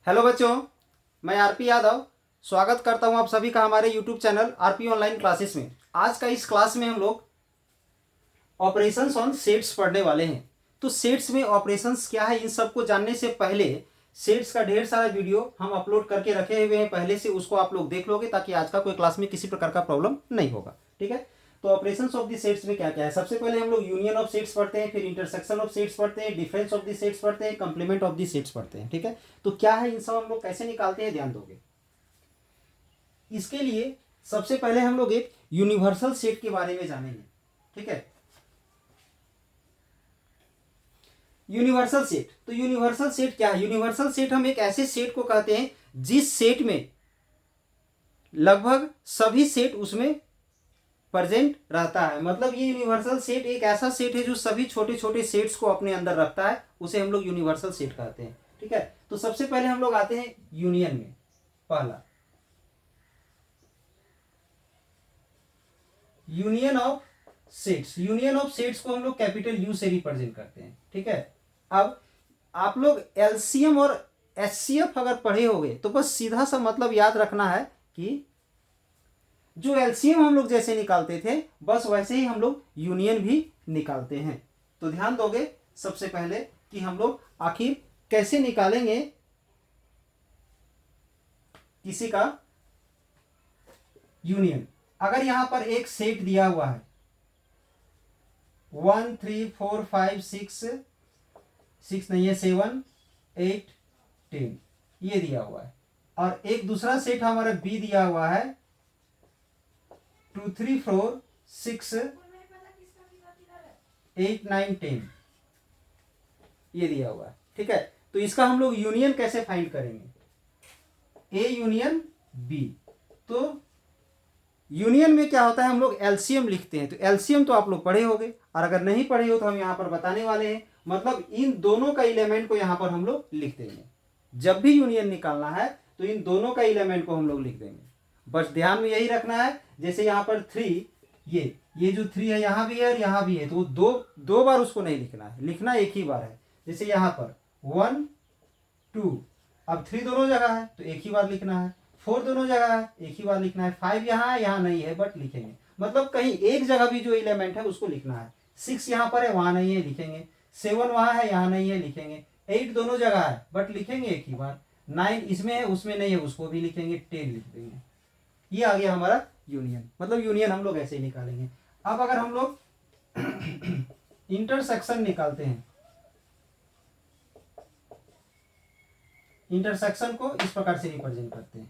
Hello बच्चों, मैं RP Yadav स्वागत करता हूं आप सभी का हमारे YouTube channel RP online classes में। आज का इस क्लास में हम लोग ऑपरेशंस ऑन सेट्स पढ़ने वाले हैं। तो सेट्स में ऑपरेशंस क्या है, इन सब को जानने से पहले सेट्स का ढेर सारा वीडियो हम अपलोड करके रखे हुए हैं पहले से, उसको आप लोग देख लोगे ताकि आज का कोई क्लास में किसी प्रकार का प्रॉब्लम नहीं होगा। ठीक है, तो ऑपरेशंस ऑफ द सेट्स में क्या क्या है। सबसे पहले हम लोग यूनियन ऑफ सेट्स पढ़ते हैं, फिर इंटरसेक्शन ऑफ सेट्स पढ़ते हैं, डिफरेंस ऑफ द सेट्स पढ़ते हैं, कंप्लीमेंट ऑफ द सेट्स पढ़ते हैं। ठीक है, तो क्या है इन सब हम लोग कैसे निकालते हैं, ध्यान दोगे। इसके लिए सबसे पहले हम लोग एक यूनिवर्सल सेट के बारे में जानेंगे। ठीक है, यूनिवर्सल सेट। तो यूनिवर्सल सेट क्या है। यूनिवर्सल सेट हम एक ऐसे सेट को कहते हैं जिस सेट में लगभग सभी सेट उसमें प्रेजेंट रहता है। मतलब ये यूनिवर्सल सेट एक ऐसा सेट है जो सभी छोटे छोटे सेट्स को अपने अंदर रखता है, उसे हम लोग यूनिवर्सल सेट कहते हैं। ठीक है, तो सबसे पहले हम लोग आते हैं यूनियन में। पहला union of sets. Union of sets को हम लोग कैपिटल यू से रिप्रेजेंट करते हैं। ठीक है, अब आप लोग एलसीएम और एचसीएफ अगर पढ़े होंगे तो बस सीधा सा मतलब याद रखना है कि जो एलसीएम हम लोग जैसे निकालते थे बस वैसे ही हम लोग यूनियन भी निकालते हैं। तो ध्यान दोगे सबसे पहले कि हम लोग आखिर कैसे निकालेंगे किसी का यूनियन। अगर यहां पर एक सेट दिया हुआ है 1 3 4 5 6 नहीं है 7 8 10 ये दिया हुआ है, और एक दूसरा सेट हमारा बी दिया हुआ है 2 3 4 6 8 9 10 ये दिया हुआ है। ठीक है, तो इसका हम लोग यूनियन कैसे फाइंड करेंगे, ए यूनियन बी। तो यूनियन में क्या होता है, हम लोग एलसीएम लिखते हैं। तो एलसीएम तो आप लोग पढ़े होंगे, और अगर नहीं पढ़े हो तो हम यहां पर बताने वाले हैं। मतलब इन दोनों का इलेमेंट को यहां पर हम लोग लिख देंगे। जब भी यूनियन निकालना है तो इन दोनों का इलेमेंट को हम लोग लिख देंगे। बस ध्यान में यही रखना है, जैसे यहां पर 3, ये जो 3 है यहां भी है और यहां भी है, तो दो बार उसको नहीं लिखना है, लिखना एक ही बार है। जैसे यहां पर 1 2, अब 3 दोनों जगह है तो एक ही बार लिखना है, 4 दोनों जगह है एक ही बार लिखना है, 5 यहाँ है यहाँ नहीं है बट लिखेंगे। मतलब कहीं एक जगह भी जो एलिमेंट है उसको लिखना है। 6 यहाँ पर है वहां नहीं है लिखेंगे, 7 वहां है यहाँ नहीं है लिखेंगे, 8 दोनों जगह है बट लिखेंगे एक ही बार, 9 इसमें है उसमें नहीं है उसको भी लिखेंगे, 10 लिख देंगे। ये आ गया हमारा यूनियन। मतलब यूनियन हम लोग ऐसे ही निकालेंगे। अब अगर हम लोग इंटरसेक्शन निकालते हैं, इंटरसेक्शन को इस प्रकार से रिप्रेजेंट करते हैं।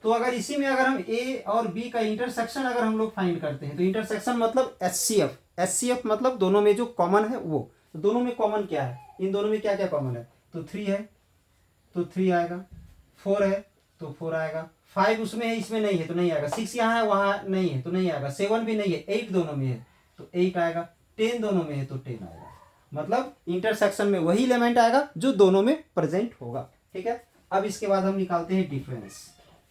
तो अगर इसी में अगर हम ए और बी का इंटरसेक्शन अगर हम लोग फाइंड करते हैं तो इंटरसेक्शन मतलब एचसीएफ। एचसीएफ मतलब दोनों में जो कॉमन है वो। तो दोनों में कॉमन क्या है, इन दोनों में क्या क्या कॉमन है। तो 3 है तो 3 आएगा, 4 है तो 4 आएगा, 5 उसमें है इसमें नहीं है तो नहीं आएगा, 6 यहाँ है वहां नहीं है तो नहीं आएगा, 7 भी नहीं है, 8 दोनों में है तो 8 आएगा, 10 दोनों में है तो 10 आएगा। मतलब इंटरसेक्शन में वही एलिमेंट आएगा जो दोनों में प्रेजेंट होगा। ठीक है, अब इसके बाद हम निकालते हैं डिफरेंस।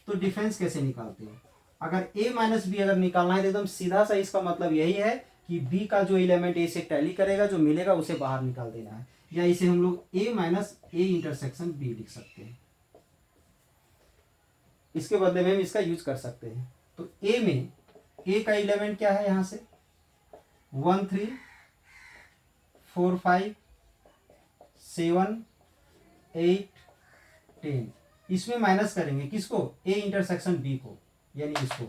तो डिफरेंस कैसे निकालते हैं, अगर a माइनस बी अगर निकालना है तो एकदम सीधा सा इसका मतलब यही है कि b का जो एलिमेंट a से टैली करेगा जो मिलेगा उसे बाहर निकाल देना है, या इसे हम लोग a minus A intersection b लिख सकते हैं। इसके बदले में हम इसका यूज कर सकते हैं। तो a में a का एलिमेंट क्या है, यहां से 1 3 4 5 7 8 10, इसमें माइनस करेंगे किसको, ए इंटरसेक्शन बी को, यानी इसको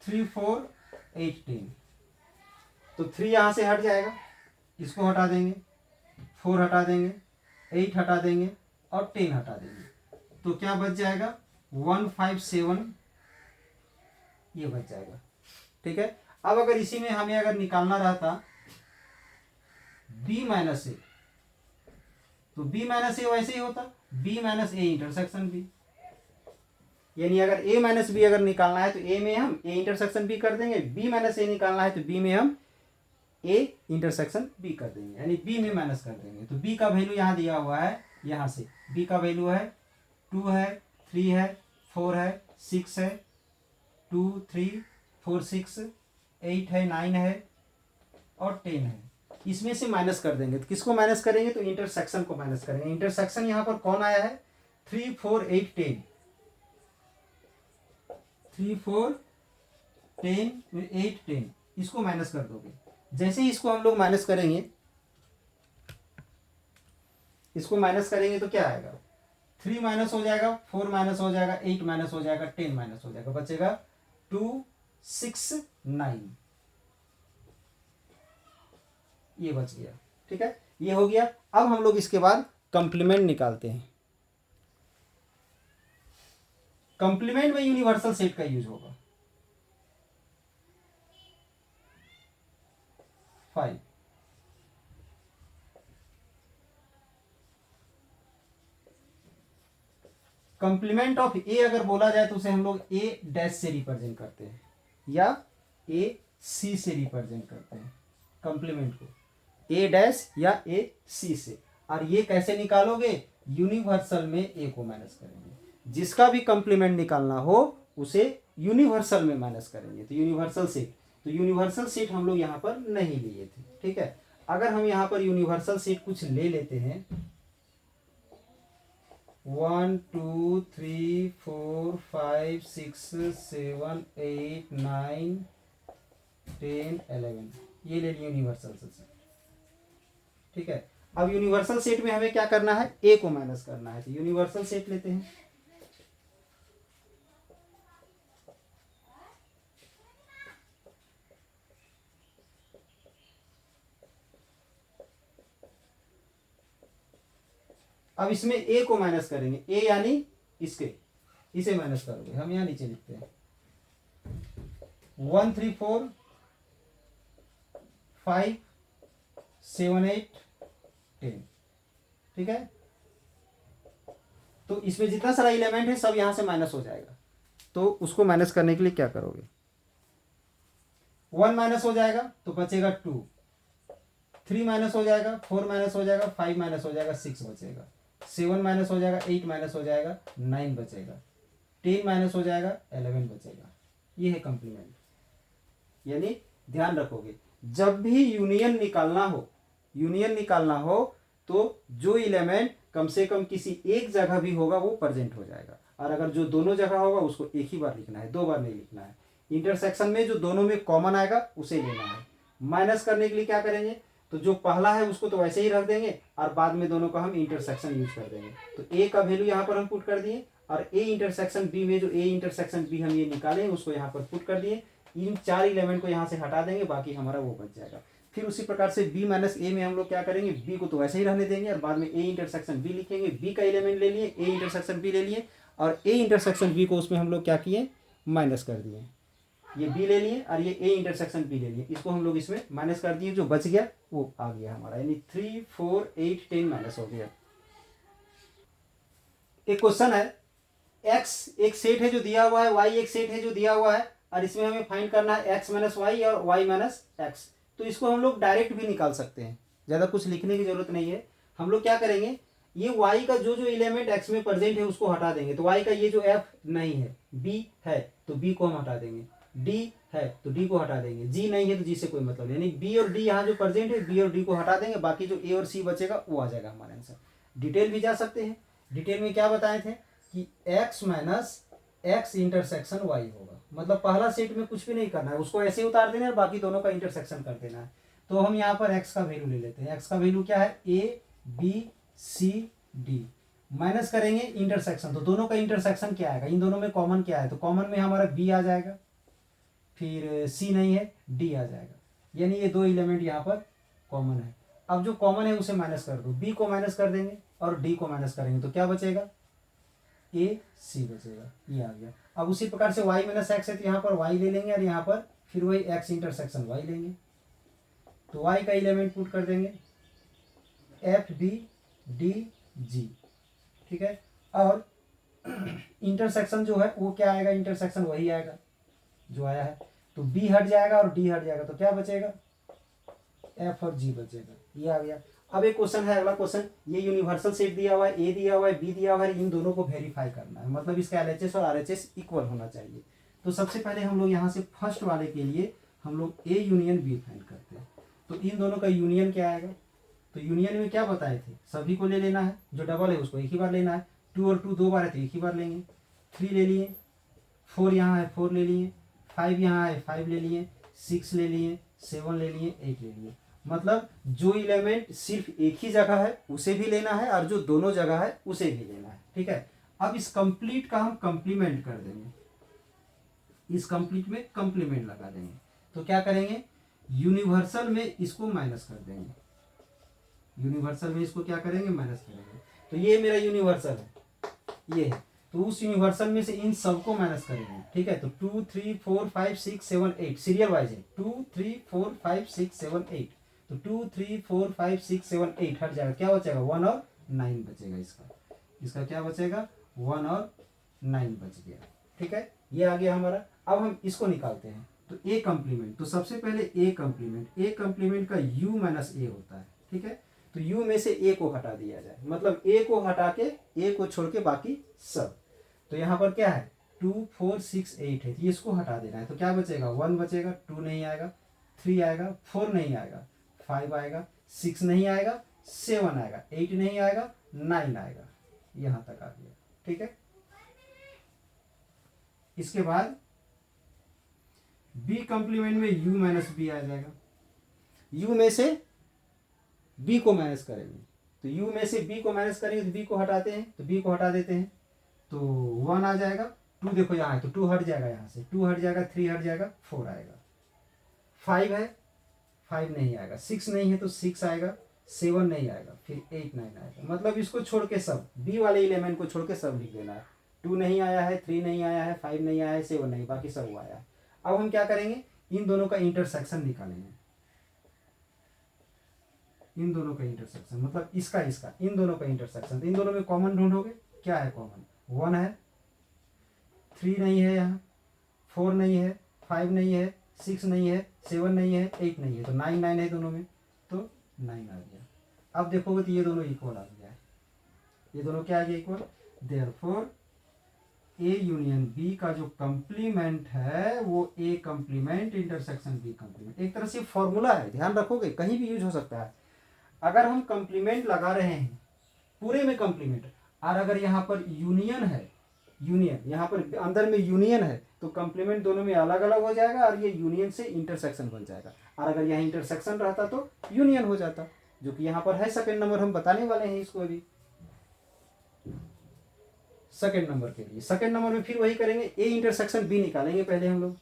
3 4 8 10। तो 3 यहां से हट जाएगा, इसको हटा देंगे, 4 हटा देंगे, 8 हटा देंगे और 10 हटा देंगे। तो क्या बच जाएगा 1 5 7 ये बच जाएगा। ठीक है, अब अगर इसी में हमें अगर निकालना रहता b माइनस ए, तो b माइनस ए वैसे ही होता b minus A intersection b। यानी अगर a माइनस बी अगर निकालना है तो a में हम a इंटरसेक्शन b कर देंगे, b माइनस ए निकालना है तो b में हम a इंटरसेक्शन b कर देंगे, यानी b में माइनस कर देंगे। तो b का वैल्यू यहाँ दिया हुआ है, यहाँ से b का वैल्यू है 2 है 3 है 4 है 6 है 2 3 4 6 8 है 9 है और 10 है। इसमें से माइनस कर देंगे। तो किसको माइनस करेंगे? तो इंटरसेक्शन को माइनस करेंगे। इंटरसेक्शन यहाँ पर कौन आया है? 3 4 8 10, 3 4 10 8 10, इसको माइनस कर दोगे। जैसे ही इसको हम लोग माइनस करेंगे, इसको माइनस करेंगे तो क्या आएगा? 3 माइनस हो जाएगा, 4 माइनस हो जाएगा, 8 माइनस हो जाएगा, 10 माइनस हो जाएगा, बचेगा 2 6 9, ये बच गया। ठीक है, ये हो गया। अब हम लोग इसके बाद कंप्लीमेंट निकालते हैं। कंप्लीमेंट में यूनिवर्सल सेट का यूज होगा। 5 कंप्लीमेंट ऑफ ए अगर बोला जाए तो उसे हम लोग ए डैश से रिप्रेजेंट करते हैं या ए सी से रिप्रेजेंट करते हैं कंप्लीमेंट को, ए डैश या ए सी से। और ये कैसे निकालोगे? यूनिवर्सल में ए को माइनस करेंगे। जिसका भी कंप्लीमेंट निकालना हो उसे यूनिवर्सल में माइनस करेंगे। तो यूनिवर्सल सेट, तो यूनिवर्सल सेट हम लोग यहाँ पर नहीं लिए थे। ठीक है, अगर हम यहाँ पर यूनिवर्सल सेट कुछ ले लेते हैं, 1 2 3 4 5 6 7 8 9 10 11, ये ले लिए यूनिवर्सल सेट। ठीक है, अब यूनिवर्सल सेट में हमें क्या करना है? ए को माइनस करना है। तो यूनिवर्सल सेट लेते हैं। अब इसमें ए को माइनस करेंगे, ए यानी इसके, इसे माइनस करोगे। हम यहां नीचे लिखते हैं 1 3 4 5 7 8 10। ठीक है, तो इसमें जितना सारा एलिमेंट है सब यहां से माइनस हो जाएगा। तो उसको माइनस करने के लिए क्या करोगे? 1 माइनस हो जाएगा तो बचेगा 2, 3 माइनस हो जाएगा, 4 माइनस हो जाएगा, 5 माइनस हो जाएगा, 6 बचेगा, 7 माइनस हो जाएगा, 8 माइनस हो जाएगा, 9 बचेगा, 10 माइनस हो जाएगा, 11 बचेगा। ये है कंप्लीमेंट। यानी ध्यान रखोगे, जब भी यूनियन निकालना हो तो जो एलिमेंट कम से कम किसी एक जगह भी होगा वो प्रेजेंट हो जाएगा। और अगर जो दोनों जगह होगा उसको एक ही बार लिखना है, 2 बार नहीं लिखना है। इंटरसेक्शन में जो दोनों में कॉमन आएगा उसे लेना है। माइनस करने के लिए क्या करेंगे? तो जो पहला है उसको तो वैसे ही रख देंगे और बाद में दोनों का हम इंटरसेक्शन यूज कर देंगे। तो ए का वैल्यू यहाँ पर हम पुट कर दिए और ए इंटरसेक्शन बी में जो ए इंटरसेक्शन बी हम ये निकाले उसको यहाँ पर पुट कर दिए। इन 4 एलिमेंट को यहाँ से हटा देंगे, बाकी हमारा वो बच जाएगा। फिर उसी प्रकार से बी माइनस ए में हम लोग क्या करेंगे? बी को तो वैसे ही रहने देंगे और बाद में ए इंटरसेक्शन बी लिखेंगे। बी का एलिमेंट ले लिए, ए इंटरसेक्शन बी ले लिए और ए इंटरसेक्शन बी को उसमें हम लोग क्या किए? माइनस कर दिए। ये बी ले लिए और ये ए इंटरसेक्शन बी ले लिए, इसको हम लोग इसमें माइनस कर दिए। जो बच गया वो आ गया हमारा, यानी 3 4 8 10 माइनस हो गया। एक क्वेश्चन है, एक्स एक सेट है जो दिया हुआ है, वाई एक सेट है जो दिया हुआ है और इसमें हमें फाइंड करना है एक्स माइनस वाई और वाई माइनस एक्स। तो इसको हम लोग डायरेक्ट भी निकाल सकते हैं, ज़्यादा कुछ लिखने की जरूरत नहीं है। हम लोग क्या करेंगे? ये y का जो जो एलिमेंट x में प्रेजेंट है उसको हटा देंगे। तो y का ये जो f नहीं है, b है तो b को हम हटा देंगे, d है तो d को हटा देंगे, g नहीं है तो g से कोई मतलब नहीं। यानी b और d यहाँ जो प्रेजेंट है b और d को हटा देंगे, बाकी जो a और c बचेगा वो आ जाएगा हमारा आंसर। डिटेल भी जा सकते हैं। डिटेल में क्या बताए थे कि x minus x intersection y होगा। मतलब पहला सेट में कुछ भी नहीं करना है, उसको ऐसे ही उतार देना है और बाकी दोनों का इंटरसेक्शन कर देना है। तो हम यहाँ पर x का वैल्यू ले लेते हैं। x का वैल्यू क्या है? a b c d। Minus करेंगे इंटरसेक्शन, तो दोनों का इंटरसेक्शन क्या आएगा? इन दोनों में कॉमन क्या है? तो कॉमन में हमारा b आ जाएगा, फिर c नहीं है d आ जाएगा। यानी ये 2 एलिमेंट यहाँ पर कॉमन है। अब जो कॉमन है उसे माइनस कर दो, b को माइनस कर देंगे और d को माइनस करेंगे तो क्या बचेगा? a c बचेगा। ये आ गया। अब उसी प्रकार से y माइनस एक्स है तो यहाँ पर y ले लेंगे और यहाँ पर फिर वही x इंटरसेक्शन y लेंगे। तो y का एलिमेंट पुट कर देंगे f b d g। ठीक है, और इंटरसेक्शन जो है वो क्या आएगा? इंटरसेक्शन वही आएगा जो आया है। तो b हट जाएगा और d हट जाएगा तो क्या बचेगा? f और g बचेगा। ये आ गया। अब एक क्वेश्चन है, अगला क्वेश्चन, ये यूनिवर्सल सेट दिया हुआ है, ए दिया हुआ है, बी दिया हुआ है, इन दोनों को वेरीफाई करना है। मतलब इसका एलएचएस और आरएचएस इक्वल होना चाहिए। तो सबसे पहले हम लोग यहाँ से फर्स्ट वाले के लिए हम लोग ए यूनियन बी फाइंड करते हैं। तो इन दोनों का यूनियन क्या आएगा? तो यूनियन में क्या बताए थे, सभी को ले लेना है, जो डबल है उसको एक ही बार लेना है। 2 और 2 दो बार है तो एक ही बार लेंगे। 3 ले लिए, 4 यहाँ है 4 ले लिए, 5 यहाँ है 5 ले लिए, 6 ले लिए, 7 ले लिए, 8 ले लिए। मतलब जो एलिमेंट सिर्फ एक ही जगह है उसे भी लेना है और जो दोनों जगह है उसे भी लेना है। ठीक है, अब इस कंप्लीट का हम कंप्लीमेंट कर देंगे, इस कंप्लीट में कंप्लीमेंट लगा देंगे। तो क्या करेंगे, यूनिवर्सल में इसको माइनस कर देंगे, यूनिवर्सल में इसको क्या करेंगे, माइनस करेंगे। तो ये मेरा यूनिवर्सल है, ये है, तो उस यूनिवर्सल में से इन सबको माइनस करेंगे। ठीक है, तो 2 3 4 5 6 7 8 सीरियल वाइज है, 2 3 4 5 6 7 8। तो 2 3 4 5 6 7 8 हट जाएगा, क्या बचेगा 1 और 9 बचेगा। इसका क्या बचेगा, 1 और 9 बच गया। ठीक है, ये आ गया हमारा। अब हम इसको निकालते हैं, तो ए कंप्लीमेंट, तो सबसे पहले ए कंप्लीमेंट का u माइनस ए होता है। ठीक है, तो u में से a को हटा दिया जाए, मतलब a को हटा के a को छोड़ के बाकी सब। तो यहाँ पर क्या है 2 4 6 8 है, तो इसको हटा देना है। तो क्या बचेगा 1 बचेगा, 2 नहीं आएगा, 3 आएगा, 4 नहीं आएगा, 5 आएगा, 6 नहीं आएगा, 7 आएगा, 8 नहीं आएगा, 9 आएगा, यहाँ तक आ गया। ठीक है, इसके बाद b कंप्लीमेंट में u माइनस बी आ जाएगा, u में से b को माइनस करेंगे, तो u में से b को माइनस करेंगे तो b को हटाते हैं, तो b को हटा देते हैं, तो 1 आ जाएगा। 2 देखो यहाँ है तो 2 हट जाएगा, यहाँ से 2 हट जाएगा, 3 हट जाएगा, 4 आएगा। 5 है, 5 नहीं आएगा, 6 नहीं है तो 6 आएगा, 7 नहीं आएगा, फिर 8 9 आएगा। मतलब इसको छोड़ के सब, b वाले एलिमेंट को छोड़ के सब लिख देना है। 2 नहीं आया है, 3 नहीं आया है, 5 नहीं आया है, 7 नहीं, बाकी सब आया है। अब हम क्या करेंगे, इन दोनों का इंटरसेक्शन निकालेंगे, इन दोनों का इंटरसेक्शन मतलब इसका इन दोनों का इंटरसेक्शन। तो इन दोनों में कॉमन ढूंढोगे, क्या है कॉमन, 1 है, 3 नहीं है, यहाँ 4 नहीं है, 5 नहीं है, 6 नहीं है, 7 नहीं है, 8 नहीं है, तो 9 9 है दोनों में, तो 9 आ गया। अब देखोगे तो ये दोनों इक्वल आ गया है, ये दोनों क्या आ गया equal. Therefore A union B का जो कंप्लीमेंट है वो A complement intersection B complement. एक तरह से फॉर्मूला है, ध्यान रखोगे, कहीं भी यूज हो सकता है। अगर हम कंप्लीमेंट लगा रहे हैं पूरे में कंप्लीमेंट, और अगर यहाँ पर यूनियन है, यूनियन यहाँ पर अंदर में यूनियन है, तो कंप्लीमेंट दोनों में अलग अलग हो जाएगा और ये यूनियन से इंटरसेक्शन बन जाएगा। और अगर यहाँ इंटरसेक्शन रहता तो यूनियन हो जाता, जो कि यहाँ पर है सेकंड नंबर, हम बताने वाले हैं इसको अभी सेकंड नंबर के लिए। सेकंड नंबर में फिर वही करेंगे, ए इंटरसेक्शन बी निकालेंगे पहले हम लोग।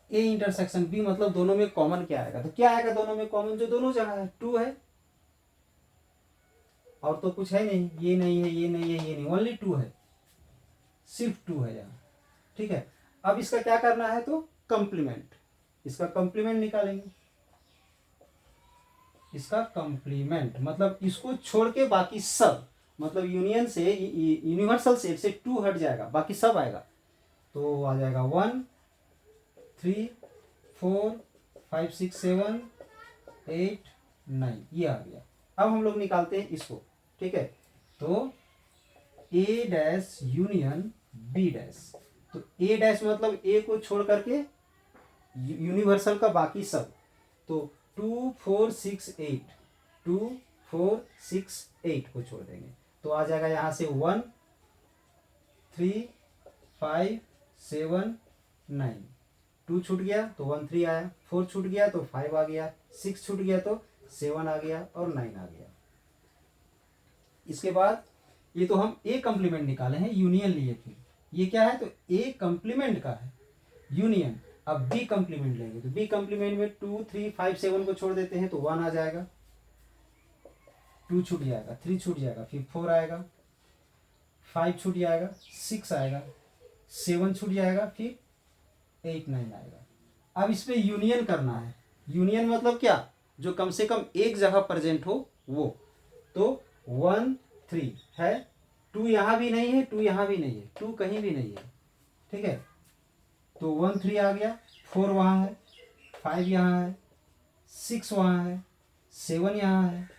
ए इंटरसेक्शन बी मतलब दोनों में कॉमन क्या आएगा, तो क्या आएगा दोनों में कॉमन, जो दोनों जगह है 2 है, और तो कुछ है नहीं, ये नहीं है, ये नहीं है, ये नहीं, ओनली 2 है, सिर्फ 2 है यहाँ। ठीक है, अब इसका क्या करना है, तो कंप्लीमेंट, इसका कंप्लीमेंट निकालेंगे। इसका कंप्लीमेंट मतलब इसको छोड़ के बाकी सब, मतलब यूनियन से यूनिवर्सल सेट से 2 हट जाएगा, बाकी सब आएगा। तो आ जाएगा 1 3 4 5 6 7 8 9, ये आ गया। अब हम लोग निकालते हैं इसको। ठीक है, तो ए डैश यूनियन बी डैश, तो ए डैश मतलब ए को छोड़ करके यूनिवर्सल का बाकी सब, तो 2 4 6 8, 2 4 6 8 को छोड़ देंगे, तो आ जाएगा यहाँ से 1 3 5 7 9, 2 छूट गया तो 1 3 आया, 4 छूट गया तो 5 आ गया, 6 छूट गया तो 7 आ गया और 9 आ गया। इसके बाद ये तो हम ए कंप्लीमेंट निकाले हैं, यूनियन लिए, फिर ये क्या है, तो ए कंप्लीमेंट का है यूनियन। अब बी कंप्लीमेंट लेंगे, तो बी कंप्लीमेंट में 2 3 5 7 को छोड़ देते हैं तो 1 आ जाएगा, 2 छूट जाएगा, 3 छूट जाएगा, फिर 4 आएगा, 5 छूट जाएगा, 6 आएगा, 7 छूट जाएगा, फिर 8 9 आएगा। अब इस पे यूनियन करना है, यूनियन मतलब क्या, जो कम से कम एक जगह प्रेजेंट हो वो। तो 1 3 है, 2 यहाँ भी नहीं है, 2 यहाँ भी नहीं है, 2 कहीं भी नहीं है। ठीक है, तो 1 3 आ गया, 4 वहाँ है, 5 यहाँ है, 6 वहाँ है, 7 यहाँ है,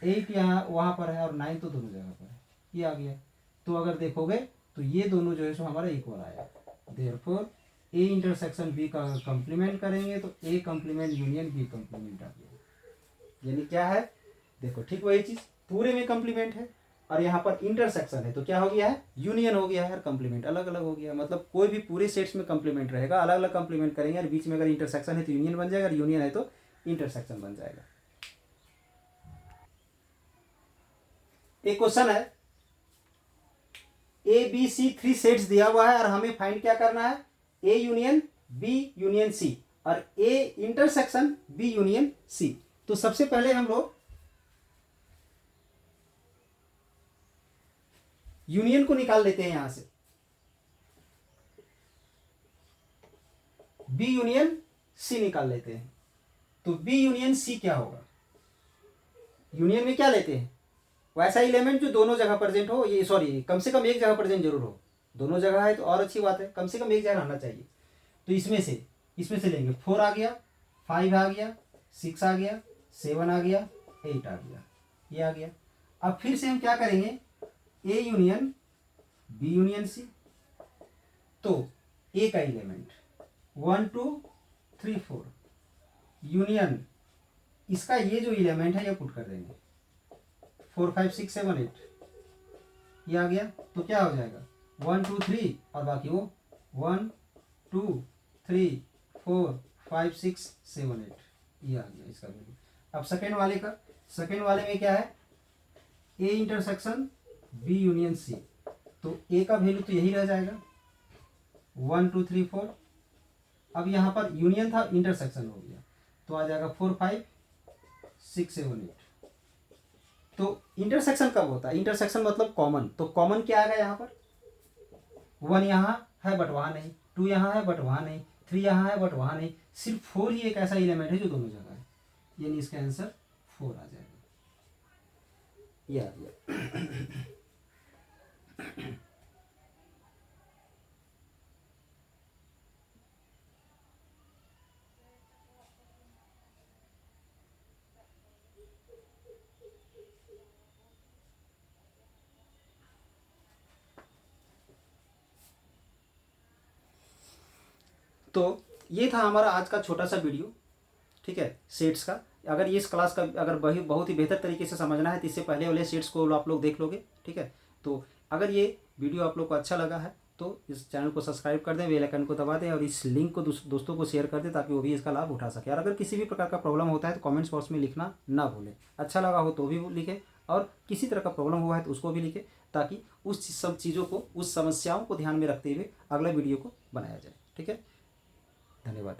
8 यहाँ वहाँ पर है, और 9 तो दोनों जगह पर है, ये आ गया। तो अगर देखोगे तो ये दोनों जो है सो हमारा इक्वल आया। देयरफॉर ए इंटरसेक्शन बी का कंप्लीमेंट करेंगे तो ए कंप्लीमेंट यूनियन बी कंप्लीमेंट आ गया। यानी क्या है, देखो ठीक वही चीज, पूरे में कंप्लीमेंट है और यहाँ पर इंटरसेक्शन है तो क्या हो गया है, यूनियन हो गया है और कंप्लीमेंट अलग अलग हो गया। मतलब कोई भी पूरे सेट्स में कंप्लीमेंट रहेगा, अलग अलग कंप्लीमेंट करेंगे और बीच में अगर इंटरसेक्शन है तो यूनियन बन जाएगा और यूनियन है तो इंटरसेक्शन बन जाएगा। एक क्वेश्चन है, ए बी सी 3 सेट्स दिया हुआ है और हमें फाइंड क्या करना है, A union B union C और A intersection B union C. तो सबसे पहले हम लोग यूनियन को निकाल लेते हैं यहां से, बी यूनियन सी निकाल लेते हैं। तो बी यूनियन सी क्या होगा, यूनियन में क्या लेते हैं, वैसा एलिमेंट जो दोनों जगह प्रेजेंट हो, ये सॉरी कम से कम एक जगह प्रेजेंट जरूर हो, दोनों जगह है तो और अच्छी बात है, कम से कम एक जगह रहना चाहिए। तो इसमें से लेंगे 4 आ गया, 5 आ गया, 6 आ गया, 7 आ गया, 8 आ गया, ये आ गया। अब फिर से हम क्या करेंगे, A union B union C. तो ए का एलिमेंट 1 2 3 4 यूनियन इसका ये जो एलिमेंट है ये पुट कर देंगे 4 5 6 7 8, ये आ गया। तो क्या हो जाएगा 1 2 3 और बाकी वो 1 2 3 4 5 6 7 8, ये आ गया इसका वैल्यू। अब सेकेंड वाले में क्या है, A intersection B union C. तो ए का वैल्यू तो यही रह जाएगा 1 2 3 4। अब यहाँ पर यूनियन था, इंटरसेक्शन हो गया तो आ जाएगा 4 5 6 7 8। तो इंटरसेक्शन कब होता है, इंटरसेक्शन मतलब कॉमन, तो कॉमन क्या आएगा यहाँ पर, 1 यहाँ है बट वहाँ नहीं, 2 यहाँ है बट वहाँ नहीं, 3 यहाँ है बट वहाँ नहीं, सिर्फ 4 ही एक ऐसा एलिमेंट है जो दोनों जगह है, यानी इसका आंसर 4 आ जाएगा। ये आ गया। तो ये था हमारा आज का छोटा सा वीडियो, ठीक है, सेट्स का। अगर ये इस क्लास का अगर बहुत ही बेहतर तरीके से समझना है तो इससे पहले वाले सेट्स को आप लोग देख लोगे, ठीक है। तो अगर ये वीडियो आप लोग को अच्छा लगा है तो इस चैनल को सब्सक्राइब कर दें, बेल आइकन को दबा दें और इस लिंक को दोस्तों को शेयर कर दें ताकि वो भी इसका लाभ उठा सके। और अगर किसी भी प्रकार का प्रॉब्लम होता है तो कमेंट्स बॉक्स में लिखना ना भूलें, अच्छा लगा हो तो भी लिखें और किसी तरह का प्रॉब्लम हुआ है तो उसको भी लिखें ताकि उस सब चीज़ों को, उस समस्याओं को ध्यान में रखते हुए अगला वीडियो को बनाया जाए, ठीक है। धन्यवाद।